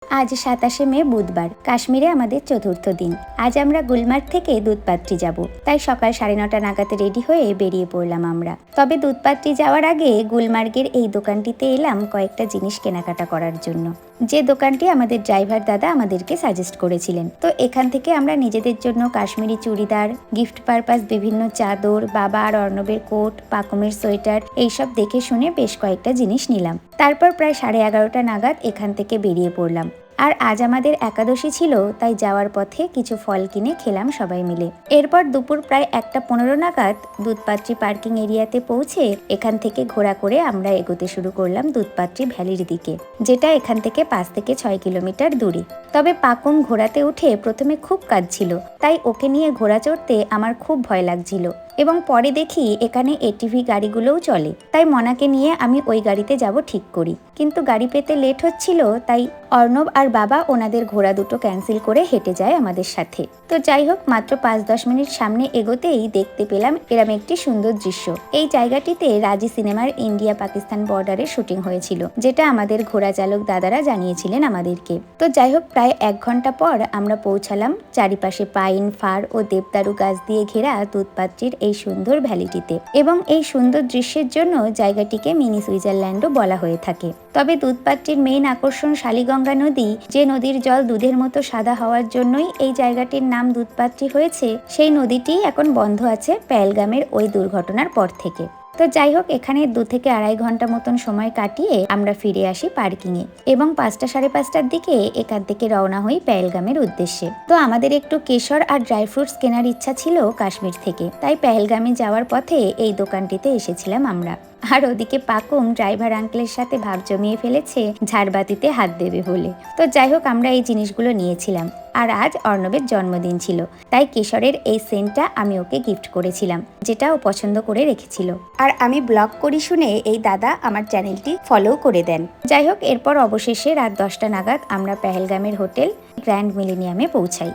আজ ২৭শে মে বুধবার, কাশ্মীরে আমাদের চতুর্থ দিন। আজ আমরা গুলমার্গ থেকে দুধপাত্রি যাব, তাই সকাল ৯:৩০ নাগাদ রেডি হয়ে বেরিয়ে পড়লাম আমরা। তবে দুধপাত্রি যাওয়ার আগে গুলমার্গের এই দোকানটিতে এলাম কয়েকটা জিনিস কেনাকাটা করার জন্য, যে দোকানটি আমাদের ড্রাইভার দাদা আমাদেরকে সাজেস্ট করেছিলেন। তো এখান থেকে আমরা নিজেদের জন্য কাশ্মীরি চুড়িদার, গিফট পারপাস বিভিন্ন চাদর, বাবা আর অর্ণবের কোট, পাকুমের সোয়েটার এইসব দেখে শুনে বেশ কয়েকটা জিনিস নিলাম। তারপর প্রায় 11:30 নাগাদ এখান থেকে বেরিয়ে পড়লাম। আর আজ আমাদের একাদশী ছিল, তাই যাওয়ার পথে কিছু ফল কিনে খেলাম সবাই মিলে। এরপর দুপুর প্রায় 1:15 নাগাদ দুধপাত্রি পার্কিং এরিয়াতে পৌঁছে এখান থেকে ঘোরা করে আমরা এগোতে শুরু করলাম দুধপাত্রি ভ্যালির দিকে, যেটা এখান থেকে 5 থেকে 6 কিলোমিটার দূরে। তবে পাকুম ঘোড়াতে উঠে প্রথমে খুব কাঁদছিল, তাই ওকে নিয়ে ঘোড়া চড়তে আমার খুব ভয় লাগছিল। এবং পরে দেখি এখানে এটিভি গাড়িগুলোও চলে, তাই মনাকে নিয়ে আমি ওই গাড়িতে যাব ঠিক করি। কিন্তু গাড়ি পেতে লেট হচ্ছিল, তাই অর্ণব আর বাবা ওনাদের ঘোড়া দুটো ক্যান্সেল করে হেঁটে যায় আমাদের সাথে। তো যাই হোক, মাত্র 5-10 মিনিট সামনে এগোতেই দেখতে পেলাম এরম একটি সুন্দর দৃশ্য। এই জায়গাটিতে রাজি সিনেমার ইন্ডিয়া পাকিস্তান বর্ডারে শুটিং হয়েছিল, যেটা আমাদের ঘোড়া চালক দাদারা জানিয়েছিলেন আমাদেরকে। তো যাই হোক, প্রায় 1 ঘন্টা পর আমরা পৌঁছালাম চারিপাশে পাইন, ফার ও দেবদারু গাছ দিয়ে ঘেরা দুধপাত্রির এই সুন্দর ভ্যালিটিতে। এবং এই সুন্দর দৃশ্যের জন্য জায়গাটিকে মিনি সুইজারল্যান্ডও বলা হয়ে থাকে। তবে দুধপাত্রির মেইন আকর্ষণ শালিগঙ্গা নদী, যে নদীর জল দুধের মতো সাদা হওয়ার জন্যই এই জায়গাটির নাম দুধপাত্রি হয়েছে। সেই নদীটি এখন বন্ধ আছে পেহেলগামের ওই দুর্ঘটনার পর থেকে। তো যাই হোক, এখানে 2 থেকে 2.5 ঘন্টা মতন সময় কাটিয়ে আমরা ফিরে আসি পার্কিংয়ে এবং 5টা সাড়ে 5টার দিকে এখান থেকে রওনা হই পেহেলগামের উদ্দেশ্যে। তো আমাদের একটু কেশর আর ড্রাই ফ্রুটস কেনার ইচ্ছা ছিল কাশ্মীর থেকে, তাই পেহেলগামে যাওয়ার পথে এই দোকানটিতে এসেছিলাম আমরা। আর ওদিকে পাকুম ড্রাইভার আঙ্কেলের সাথে ভাব জমিয়ে ফেলেছে ঝাড়বাতিতে হাত দেবে বলে। তো যাই হোক, আমরা এই জিনিসগুলো নিয়েছিলাম। আর আজ অর্ণবের জন্মদিন ছিল, তাই কেশরের এই সেন্টটা আমি ওকে গিফট করেছিলাম, যেটা ও পছন্দ করে রেখেছিল। আর আমি ব্লগ করি শুনে এই দাদা আমার চ্যানেলটি ফলো করে দেন। যাই হোক, এরপর অবশেষে রাত 10টা নাগাদ আমরা পেহেলগামের হোটেল গ্র্যান্ড মিলেনিয়ামে পৌঁছাই।